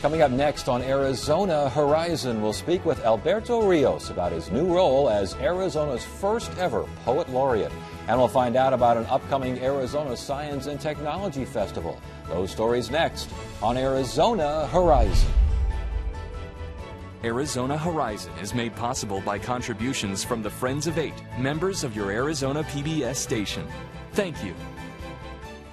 Coming up next on Arizona Horizon, we'll speak with Alberto Rios about his new role as Arizona's first ever Poet Laureate. And we'll find out about an upcoming Arizona Science and Technology Festival. Those stories next on Arizona Horizon. Arizona Horizon is made possible by contributions from the Friends of Eight, members of your Arizona PBS station. Thank you.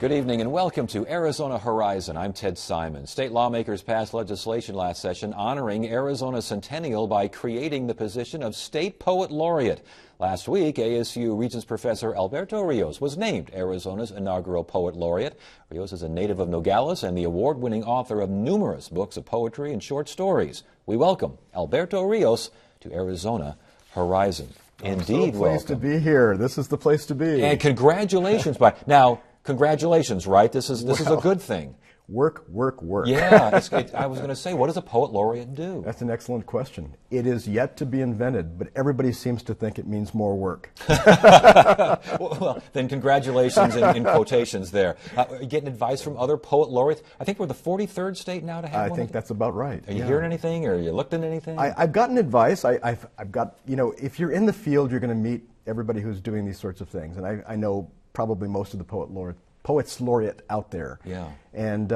Good evening and welcome to Arizona Horizon. I'm Ted Simon. State lawmakers passed legislation last session honoring Arizona's centennial by creating the position of State Poet Laureate. Last week, ASU Regents Professor Alberto Rios was named Arizona's inaugural Poet Laureate. Rios is a native of Nogales and the award-winning author of numerous books of poetry and short stories. We welcome Alberto Rios to Arizona Horizon. Indeed, so pleased to be here. This is the place to be. And congratulations. Now, congratulations, right? This is a good thing. Work, work, work. Yeah, I was going to say, what does a poet laureate do? That's an excellent question. It is yet to be invented, but everybody seems to think it means more work. Well, then congratulations in quotations there. Are you getting advice from other poet laureates? I think we're the 43rd state now to have one. I think that's about right. Are you hearing anything, or are you looked into anything? I've gotten advice. I've got, if you're in the field, you're going to meet everybody who's doing these sorts of things. And I know probably most of the poets laureate out there. Yeah. And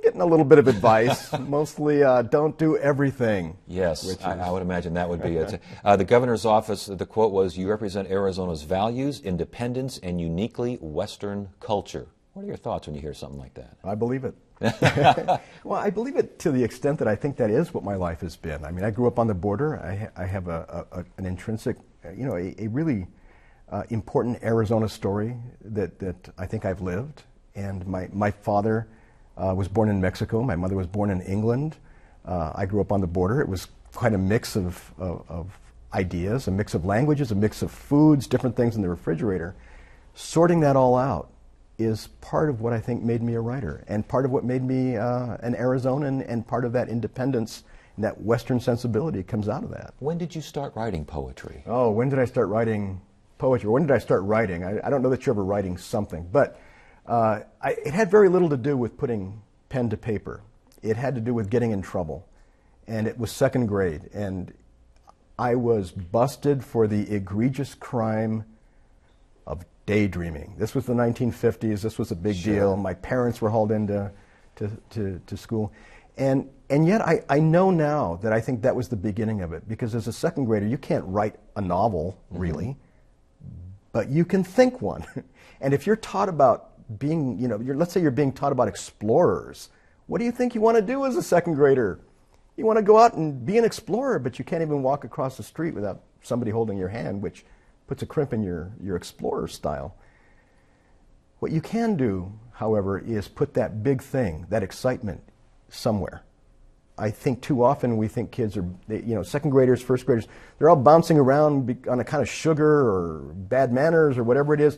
getting a little bit of advice, mostly don't do everything. Yes, I would imagine that would be it. The governor's office, the quote was, "You represent Arizona's values, independence, and uniquely Western culture." What are your thoughts when you hear something like that? I believe it. Well, I believe it to the extent that I think that is what my life has been. I mean, I grew up on the border. I have an intrinsic, a really important Arizona story that I think I've lived. And my father was born in Mexico. My mother was born in England. I grew up on the border. It was quite a mix of ideas, a mix of languages, a mix of foods, different things in the refrigerator. Sorting that all out is part of what I think made me a writer, and part of what made me an Arizonan, and part of that independence and that Western sensibility comes out of that. When did you start writing poetry? Oh, when did I start writing poetry? When did I start writing? I don't know that you're ever writing something, but it had very little to do with putting pen to paper. It had to do with getting in trouble, and it was second grade, and I was busted for the egregious crime of daydreaming. This was the 1950s. This was a big deal. My parents were hauled into to school. And yet I know now that I think that was the beginning of it, because as a second grader, you can't write a novel, really, but you can think one. And if you're taught about being, let's say you're being taught about explorers, what do you think you want to do as a second grader? You want to go out and be an explorer, but you can't even walk across the street without somebody holding your hand, which puts a crimp in your explorer style. What you can do, however, is put that big thing, that excitement, somewhere. I think too often we think kids are, second graders, first graders, they're all bouncing around on a kind of sugar or bad manners or whatever it is.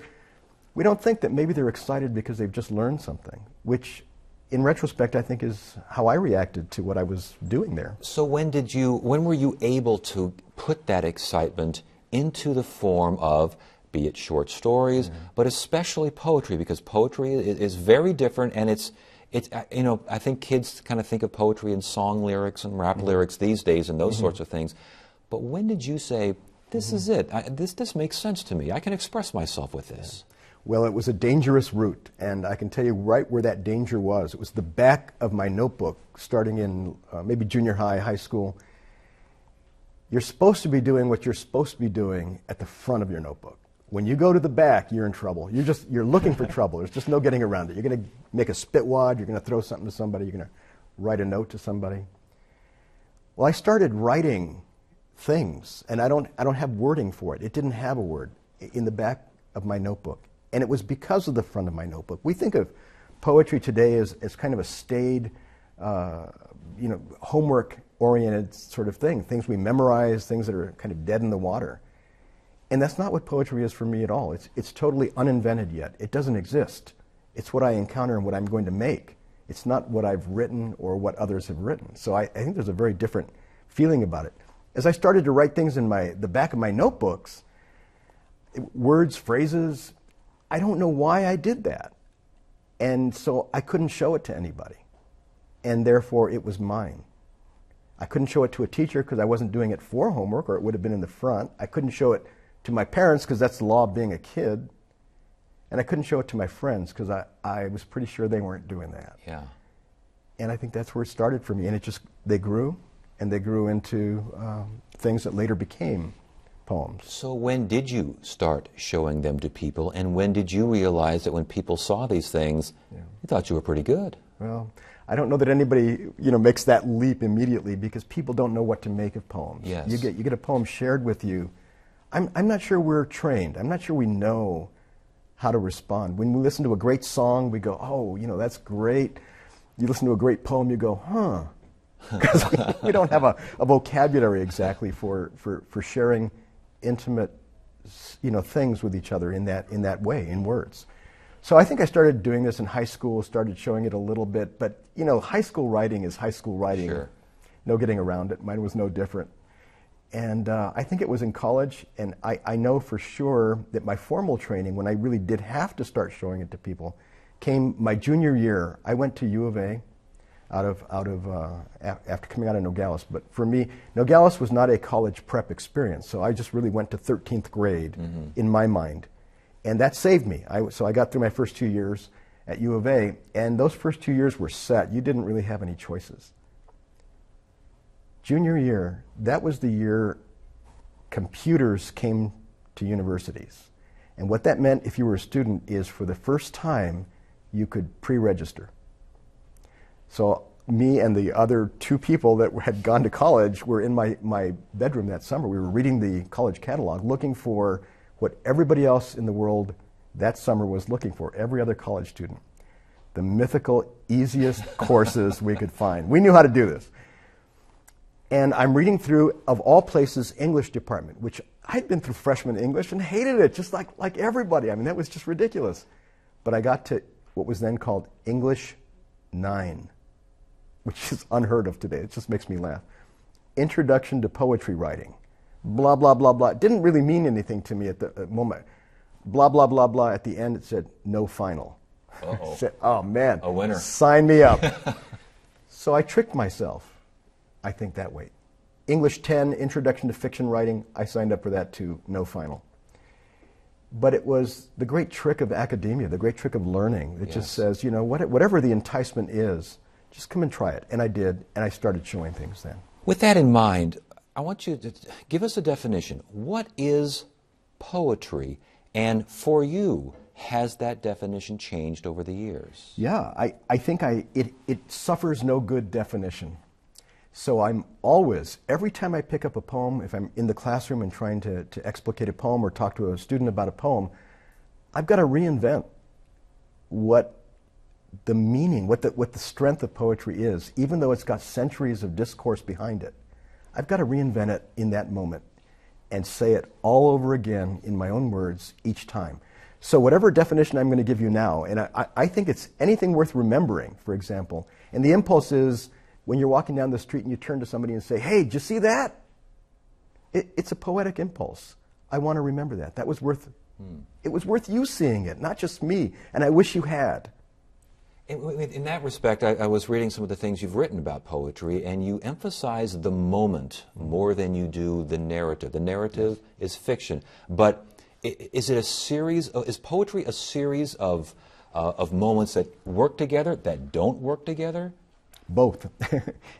We don't think that maybe they're excited because they've just learned something, which in retrospect I think is how I reacted to what I was doing there. So when were you able to put that excitement into the form of, be it short stories, but especially poetry, because poetry is very different, and it's I think kids kind of think of poetry in song lyrics and rap lyrics these days and those sorts of things. But when did you say, this is it, this makes sense to me, I can express myself with this? Well, it was a dangerous route, and I can tell you right where that danger was. It was the back of my notebook, starting in maybe junior high, high school. You're supposed to be doing what you're supposed to be doing at the front of your notebook. When you go to the back, you're in trouble. You're looking for trouble. There's just no getting around it. You're going to make a spitwad. You're going to throw something to somebody. You're going to write a note to somebody. Well, I started writing things, and I don't have wording for it. It didn't have a word in the back of my notebook, and it was because of the front of my notebook. We think of poetry today as kind of a staid, homework-oriented sort of thing. Things we memorize, things that are kind of dead in the water. And that's not what poetry is for me at all. It's totally uninvented yet. It doesn't exist. It's what I encounter and what I'm going to make. It's not what I've written or what others have written. So I think there's a very different feeling about it. As I started to write things in the back of my notebooks, words, phrases, I don't know why I did that. And so I couldn't show it to anybody. and therefore it was mine. I couldn't show it to a teacher because I wasn't doing it for homework, or it would have been in the front. I couldn't show it to my parents because that's the law of being a kid. And I couldn't show it to my friends because I was pretty sure they weren't doing that. Yeah. And I think that's where it started for me. And they grew, and they grew into things that later became poems. So when did you start showing them to people, and when did you realize that when people saw these things, you thought you were pretty good? Well, I don't know that anybody, makes that leap immediately, because people don't know what to make of poems. Yes. You get a poem shared with you. I'm not sure we're trained. I'm not sure we know how to respond. When we listen to a great song, we go, oh, that's great. You listen to a great poem, you go, huh. Because we don't have a vocabulary exactly for sharing intimate, things with each other in that way, in words. So I think I started doing this in high school, started showing it a little bit, but high school writing is high school writing. Sure. No getting around it. Mine was no different. And I think it was in college, and I know for sure that my formal training, when I really did have to start showing it to people, came my junior year. I went to U of A after coming out of Nogales. But for me, Nogales was not a college prep experience, so I just really went to 13th grade in my mind. And that saved me. So I got through my first 2 years at U of A, and those first 2 years were set. You didn't really have any choices. Junior year, that was the year computers came to universities. And what that meant, if you were a student, is for the first time, you could pre-register. So me and the other two people that had gone to college were in my bedroom that summer. We were reading the college catalog, looking for what everybody else in the world that summer was looking for, every other college student. The mythical, easiest courses we could find. We knew how to do this. And I'm reading through, of all places, English department, which I'd been through freshman English and hated it, just like everybody. I mean, that was just ridiculous. But I got to what was then called English 9, which is unheard of today. It just makes me laugh. Introduction to Poetry Writing. Blah, blah, blah, blah. It didn't really mean anything to me at the moment. Blah, blah, blah, blah. At the end, it said, no final. Uh-oh. Said, oh, man. A winner. Sign me up. So I tricked myself, I think, that way. English 10, Introduction to Fiction Writing, I signed up for that too, no final. But it was the great trick of academia, the great trick of learning. It just says, whatever the enticement is, just come and try it. And I did, and I started showing things then. With that in mind, I want you to give us a definition. What is poetry? And for you, has that definition changed over the years? Yeah, I think it suffers no good definition. So I'm always, every time I pick up a poem, if I'm in the classroom and trying to explicate a poem or talk to a student about a poem, I've got to reinvent what the meaning, what the strength of poetry is, even though it's got centuries of discourse behind it. I've got to reinvent it in that moment and say it all over again in my own words each time. So whatever definition I'm going to give you now, and I think it's anything worth remembering, for example, and the impulse is when you're walking down the street and you turn to somebody and say, hey, did you see that? It's a poetic impulse. I want to remember that. That was worth, it was worth you seeing it, not just me, and I wish you had. In that respect, I was reading some of the things you've written about poetry, and you emphasize the moment more than you do the narrative. The narrative is fiction, but is poetry a series of moments that work together, that don't work together? Both.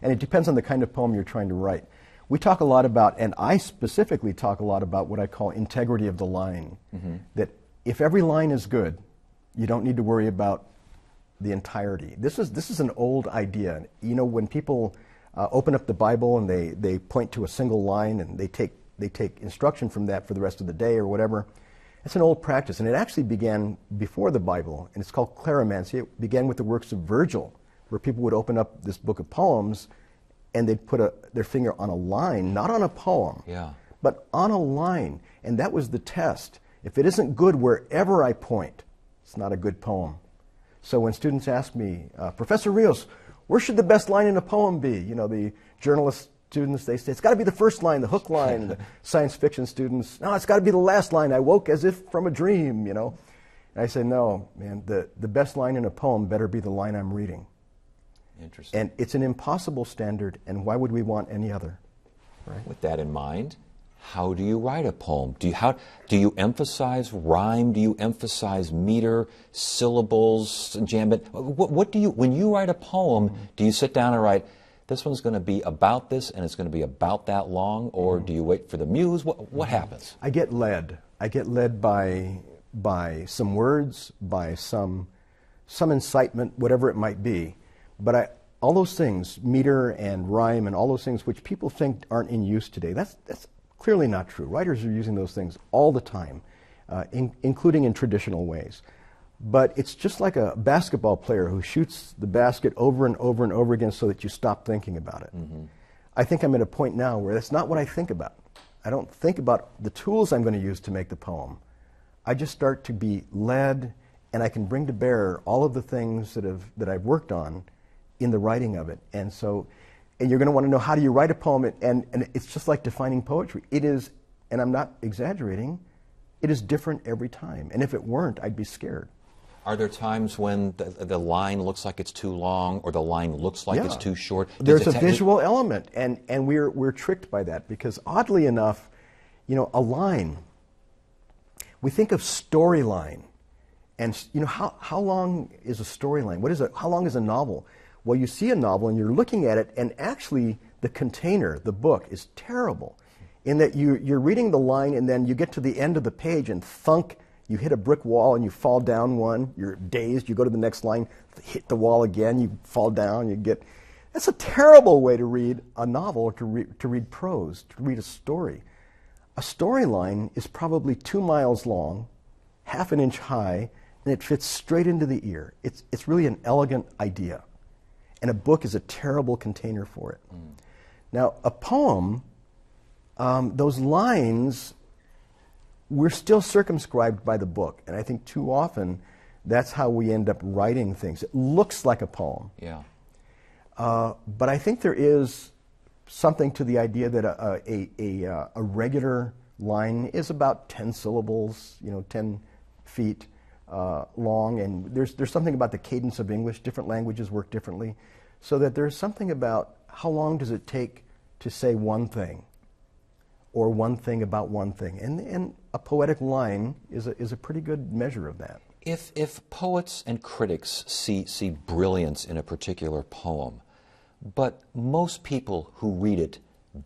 And it depends on the kind of poem you're trying to write. We talk a lot about, and I specifically talk a lot about what I call integrity of the line. That if every line is good, you don't need to worry about the entirety. This is an old idea. When people open up the Bible and they point to a single line and they take instruction from that for the rest of the day or whatever, it's an old practice. And it actually began before the Bible, and it's called claromancy. It began with the works of Virgil, where people would open up this book of poems and they'd put their finger on a line, not on a poem, but on a line. And that was the test. If it isn't good wherever I point, it's not a good poem. So when students ask me, Professor Rios, where should the best line in a poem be? The journalist students, they say, it's got to be the first line, the hook line. And the science fiction students, no, it's got to be the last line. I woke as if from a dream, And I say, no, man, the best line in a poem better be the line I'm reading. Interesting. And it's an impossible standard, and why would we want any other? Right? With that in mind, how do you write a poem? Do you emphasize rhyme? Do you emphasize meter, syllables, jambit? What do you, when you write a poem, do you sit down and write, this one's going to be about this and it's going to be about that long, or do you wait for the muse? What happens? I get led. I get led by some words, by some incitement, whatever it might be. But all those things, meter and rhyme and all those things which people think aren't in use today, that's clearly not true. Writers are using those things all the time, including in traditional ways. But it's just like a basketball player who shoots the basket over and over and over again so that you stop thinking about it. Mm-hmm. I think I'm at a point now where that's not what I think about. I don't think about the tools I'm going to use to make the poem. I just start to be led, and I can bring to bear all of the things that I've worked on in the writing of it. And you're going to want to know, how do you write a poem? And it's just like defining poetry. It is, and I'm not exaggerating, it is different every time. And if it weren't, I'd be scared. Are there times when the line looks like it's too long, or the line looks like it's too short? There's a visual element, and we're tricked by that, because oddly enough, a line, we think of storyline, and how long is a storyline? How long is a novel? Well, you see a novel and you're looking at it, and actually the container, the book, is terrible in that you're reading the line and then you get to the end of the page and thunk, you hit a brick wall and you fall down one, you're dazed, you go to the next line, hit the wall again, you fall down, that's a terrible way to read a novel, or to read prose, to read a story. A storyline is probably 2 miles long, half an inch high, and it fits straight into the ear. It's really an elegant idea. And a book is a terrible container for it. Mm. Now, a poem, those lines, we're still circumscribed by the book. And I think too often that's how we end up writing things. It looks like a poem. Yeah. But I think there is something to the idea that a regular line is about 10 syllables, 10 feet long, and there's something about the cadence of English. Different languages work differently, so that there's something about how long does it take to say one thing, or one thing about one thing, and a poetic line is a pretty good measure of that. If poets and critics see brilliance in a particular poem, but most people who read it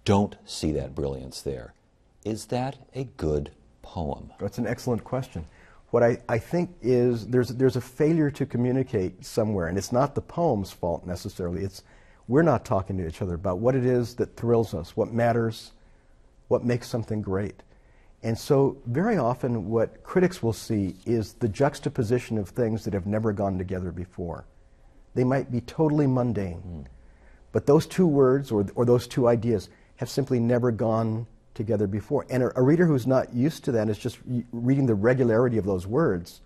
don't see that brilliance there, is that a good poem? That's an excellent question. What I think is there's a failure to communicate somewhere, and it's not the poem's fault necessarily. It's we're not talking to each other about what it is that thrills us, what matters, what makes something great. And so very often what critics will see is the juxtaposition of things that have never gone together before. They might be totally mundane, but those two words or those two ideas have simply never gone together before. And a reader who's not used to that, is just reading the regularity of those words,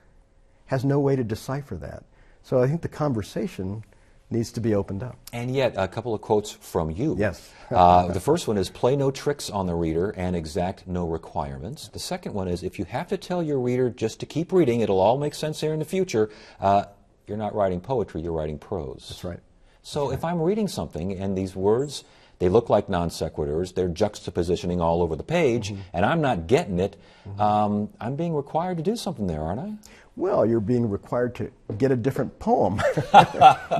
has no way to decipher that. So I think the conversation needs to be opened up. And yet, a couple of quotes from you. Yes. The first one is, play no tricks on the reader and exact no requirements. The second one is, if you have to tell your reader just to keep reading, it'll all make sense here in the future, you're not writing poetry, you're writing prose. That's right. So if I'm reading something and these words, they look like non sequiturs, they're juxtapositioning all over the page, and I'm not getting it, I'm being required to do something there, aren't I? Well, you're being required to get a different poem.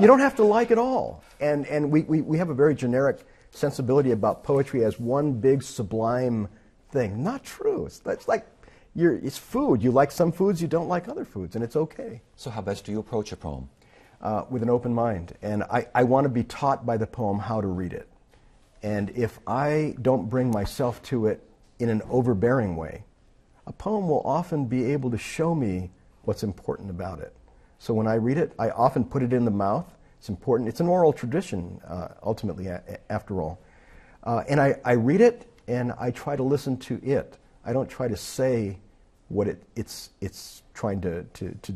You don't have to like it all. And we have a very generic sensibility about poetry as one big sublime thing. Not true. It's like it's food. You like some foods, you don't like other foods, and it's okay. So how best do you approach a poem? With an open mind. And I want to be taught by the poem how to read it. And if I don't bring myself to it in an overbearing way, a poem will often be able to show me what's important about it. So when I read it, I often put it in the mouth. It's important. It's an oral tradition, ultimately, after all. And I read it, and I try to listen to it. I don't try to say what it's trying to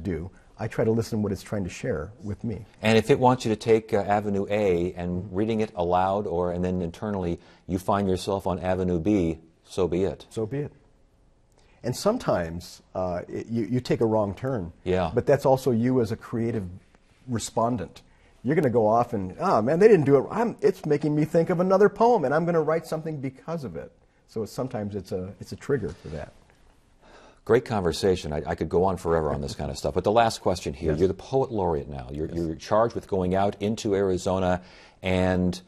do. I try to listen to what it's trying to share with me. And if it wants you to take Avenue A and reading it aloud, and then internally you find yourself on Avenue B, so be it. So be it. And sometimes you take a wrong turn. Yeah. But that's also you as a creative respondent. you're going to go off and, oh man, they didn't do it. It's making me think of another poem, and I'm going to write something because of it. So sometimes it's a trigger for that. Great conversation. I could go on forever on this kind of stuff. But the last question here, Yes. you're the poet laureate now. You're charged with going out into Arizona and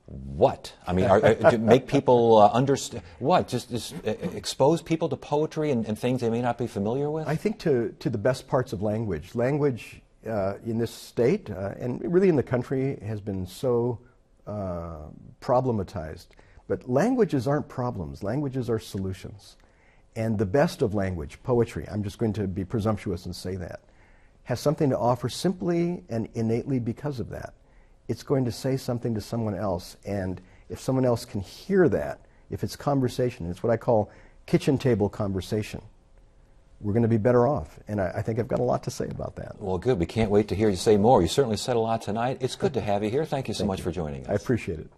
what? I mean, to make people understand, what? Just expose people to poetry and things they may not be familiar with? I think to the best parts of language. Language in this state and really in the country has been so problematized. But languages aren't problems. Languages are solutions. And the best of language, poetry, I'm just going to be presumptuous and say that, has something to offer simply and innately because of that. It's going to say something to someone else, and if someone else can hear that, if it's conversation, it's what I call kitchen table conversation, we're going to be better off. And I think I've got a lot to say about that. Well, good. We can't wait to hear you say more. You certainly said a lot tonight. It's good to have you here. Thank you so much for joining us. I appreciate it.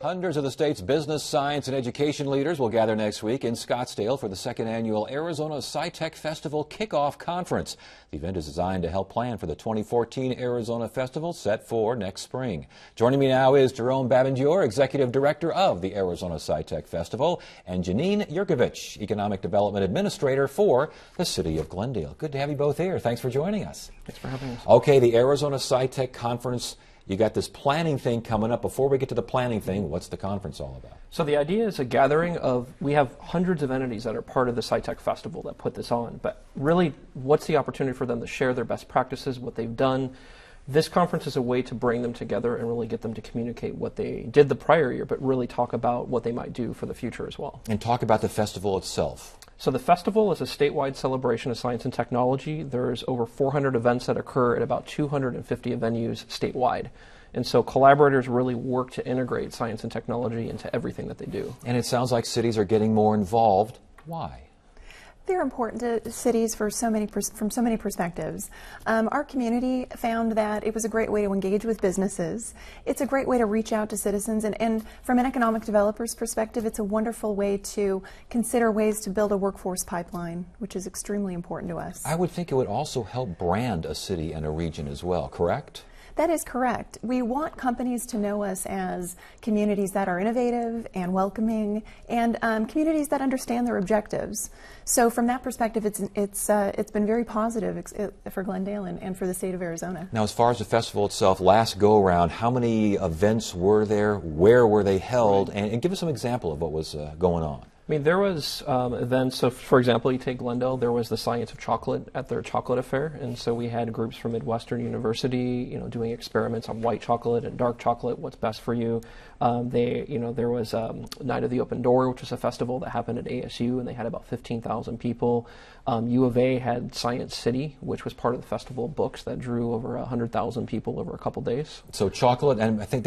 Hundreds of the state's business, science, and education leaders will gather next week in Scottsdale for the second annual Arizona SciTech Festival Kickoff Conference. The event is designed to help plan for the 2014 Arizona Festival set for next spring. Joining me now is Jerome Babandier, Executive Director of the Arizona SciTech Festival, and Janine Yurkovich, Economic Development Administrator for the City of Glendale. Good to have you both here. Thanks for joining us. Thanks for having us. Okay, the Arizona SciTech Conference. You got this planning thing coming up. Before we get to the planning thing, what's the conference all about? So the idea is a gathering of, we have hundreds of entities that are part of the SciTech Festival that put this on, but really what's the opportunity for them to share their best practices, what they've done. This conference is a way to bring them together and really get them to communicate what they did the prior year, but really talk about what they might do for the future as well. And talk about the festival itself. So the festival is a statewide celebration of science and technology. There's over 400 events that occur at about 250 venues statewide. And so collaborators really work to integrate science and technology into everything that they do. And it sounds like cities are getting more involved. Why? They're important to cities from so many perspectives. Our community found that it was a great way to engage with businesses. It's a great way to reach out to citizens, and from an economic developer's perspective, it's a wonderful way to consider ways to build a workforce pipeline, which is extremely important to us. I would think it would also help brand a city and a region as well, correct? That is correct. We want companies to know us as communities that are innovative and welcoming, and communities that understand their objectives. So from that perspective, it's been very positive for Glendale and for the state of Arizona. Now, as far as the festival itself, last go-around, how many events were there? Where were they held? And give us some example of what was going on. I mean, there was events. So, for example, you take Glendale, there was the Science of Chocolate at their chocolate affair, and so we had groups from Midwestern University, doing experiments on white chocolate and dark chocolate, what's best for you. There was Night of the Open Door, which was a festival that happened at ASU, and they had about 15,000 people. U of A had Science City, which was part of the Festival of Books that drew over 100,000 people over a couple days. So chocolate, and I think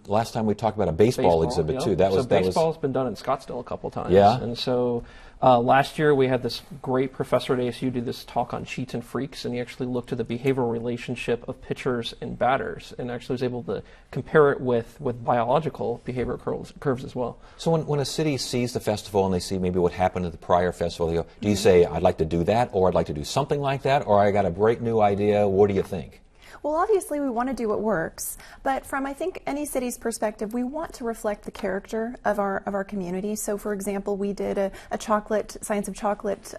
last time we talked about a baseball exhibit yeah. too. Baseball's been done in Scottsdale a couple times. Yeah. And so last year we had this great professor at ASU do this talk on cheats and freaks, and he actually looked at the behavioral relationship of pitchers and batters, and actually was able to compare it with biological behavior curves as well. So when a city sees the festival and they see maybe what happened at the prior festival, they go, do you say, I'd like to do that, or I'd like to do something like that, or I got a great new idea, what do you think? Well, obviously, we want to do what works, but from I think any city's perspective, we want to reflect the character of our community. So, for example, we did a Science of Chocolate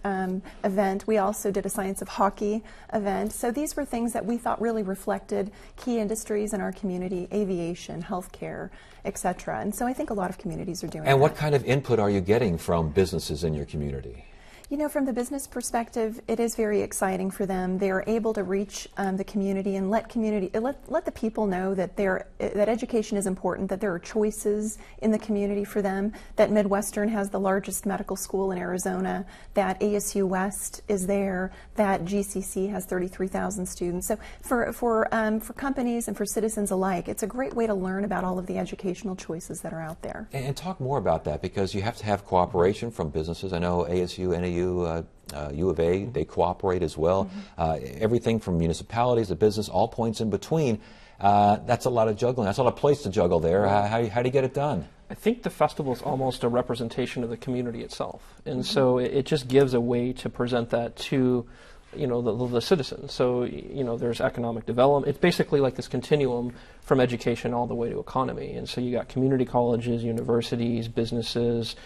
event. We also did a Science of Hockey event. So these were things that we thought really reflected key industries in our community: aviation, healthcare, etc. And so I think a lot of communities are doing that. And what kind of input are you getting from businesses in your community? You know, from the business perspective, it is very exciting for them. They are able to reach the community and let the people know that that education is important, that there are choices in the community for them, that Midwestern has the largest medical school in Arizona, that ASU West is there, that GCC has 33,000 students. So for companies and for citizens alike, it's a great way to learn about all of the educational choices that are out there. And talk more about that, because you have to have cooperation from businesses. I know ASU, NAU, U of A, they cooperate as well. Everything from municipalities to business, all points in between. That's a lot of juggling. That's a lot of plates to juggle there. How do you get it done? I think the festival is almost a representation of the community itself, and so it just gives a way to present that to the citizens. So there's economic development. It's basically like this continuum from education all the way to economy. And so you got community colleges, universities, businesses,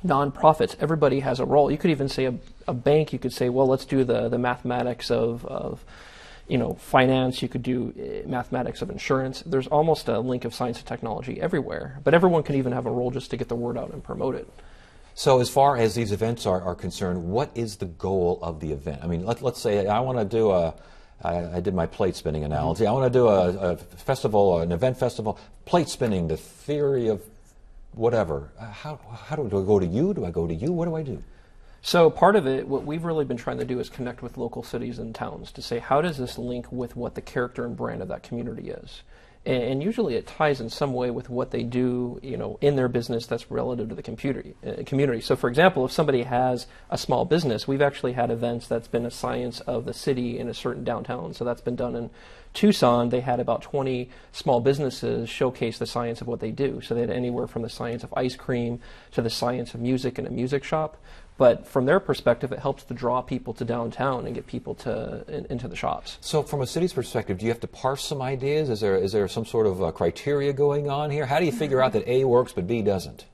nonprofits. Everybody has a role. You could even say a bank. You could say, well, let's do the mathematics of finance. You could do mathematics of insurance. There's almost a link of science and technology everywhere. But everyone can even have a role just to get the word out and promote it. So as far as these events are concerned, what is the goal of the event? I mean, let's say I want to do I did my plate spinning analogy. I want to do a festival, an event festival, plate spinning, the theory of whatever. How do I go to you? Do I go to you? What do I do? So part of it, what we've really been trying to do is connect with local cities and towns to say, how does this link with what the character and brand of that community is? And usually it ties in some way with what they do, in their business that's relative to the community. So, for example, if somebody has a small business, we've actually had events that's been a science of the city in a certain downtown. So that's been done in Tucson. They had about 20 small businesses showcase the science of what they do. So they had anywhere from the science of ice cream to the science of music in a music shop. But from their perspective, it helps to draw people to downtown and get people into the shops. So from a city's perspective, do you have to parse some ideas? Is there some sort of criteria going on here? How do you figure out that A works but B doesn't?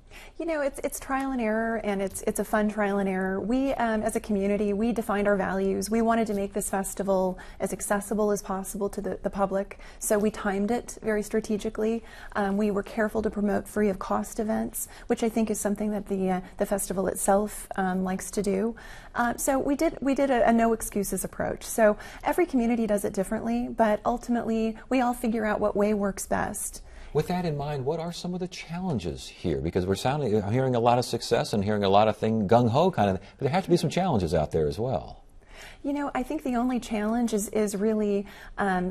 It's trial and error, and it's a fun trial and error. We, as a community, we defined our values. We wanted to make this festival as accessible as possible to the public, so we timed it very strategically. We were careful to promote free of cost events, which I think is something that the festival itself likes to do. So we did a no excuses approach. So every community does it differently, but ultimately we all figure out what way works best. With that in mind, what are some of the challenges here? Because I'm hearing a lot of success and hearing a lot of gung-ho kind of, but there have to be some challenges out there as well. I think the only challenge is really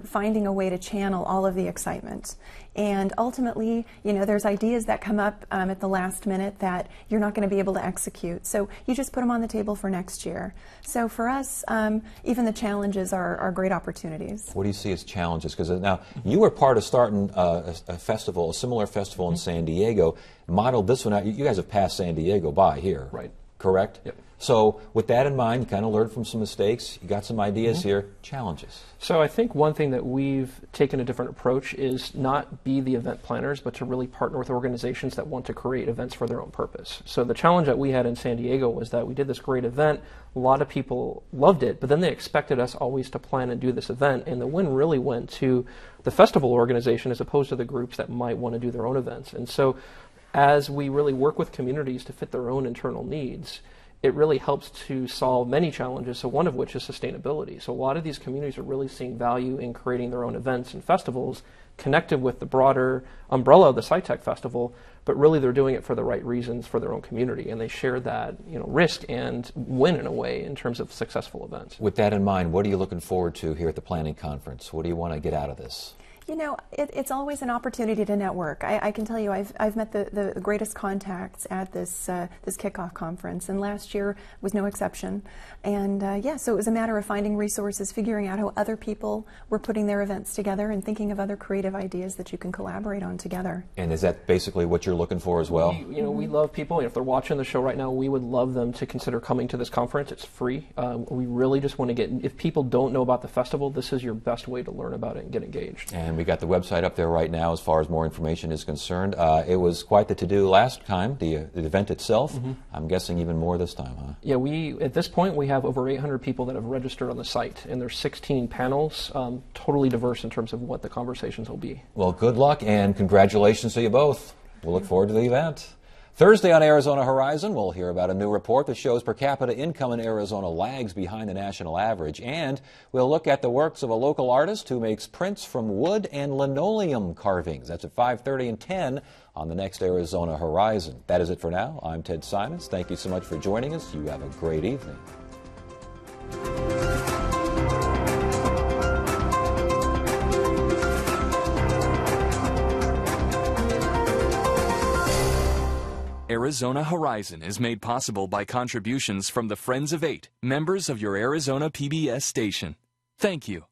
finding a way to channel all of the excitement. And ultimately, there's ideas that come up at the last minute that you're not going to be able to execute. So you just put them on the table for next year. So for us, even the challenges are great opportunities. What do you see as challenges? Because now you were part of starting a festival, a similar festival in San Diego, modeled this one out. You guys have passed San Diego by here. Right. Correct? Yep. So with that in mind, you kind of learned from some mistakes. You got some ideas here. Challenges. So I think one thing that we've taken a different approach is not be the event planners, but to really partner with organizations that want to create events for their own purpose. So the challenge that we had in San Diego was that we did this great event. A lot of people loved it, but then they expected us always to plan and do this event, and the win really went to the festival organization as opposed to the groups that might want to do their own events. And so as we really work with communities to fit their own internal needs, it really helps to solve many challenges, so one of which is sustainability. So a lot of these communities are really seeing value in creating their own events and festivals connected with the broader umbrella of the SciTech Festival, but really they're doing it for the right reasons for their own community, and they share that risk and win in a way in terms of successful events. With that in mind, what are you looking forward to here at the planning conference? What do you want to get out of this? You know, it's always an opportunity to network. I can tell you, I've met the greatest contacts at this this kickoff conference, and last year was no exception. And yeah, so it was a matter of finding resources, figuring out how other people were putting their events together, and thinking of other creative ideas that you can collaborate on together. And is that basically what you're looking for as well? We love people. If they're watching the show right now, we would love them to consider coming to this conference. It's free. We really just want to get. If people don't know about the festival, this is your best way to learn about it and get engaged. And we got the website up there right now as far as more information is concerned. It was quite the to-do last time, the event itself. I'm guessing even more this time, huh? Yeah, at this point we have over 800 people that have registered on the site, and there's 16 panels, totally diverse in terms of what the conversations will be. Well, good luck and congratulations to you both. We'll look forward to the event. Thursday on Arizona Horizon, we'll hear about a new report that shows per capita income in Arizona lags behind the national average. And we'll look at the works of a local artist who makes prints from wood and linoleum carvings. That's at 5:30 and 10 on the next Arizona Horizon. That is it for now. I'm Ted Simons. Thank you so much for joining us. You have a great evening. Arizona Horizon is made possible by contributions from the Friends of 8, members of your Arizona PBS station. Thank you.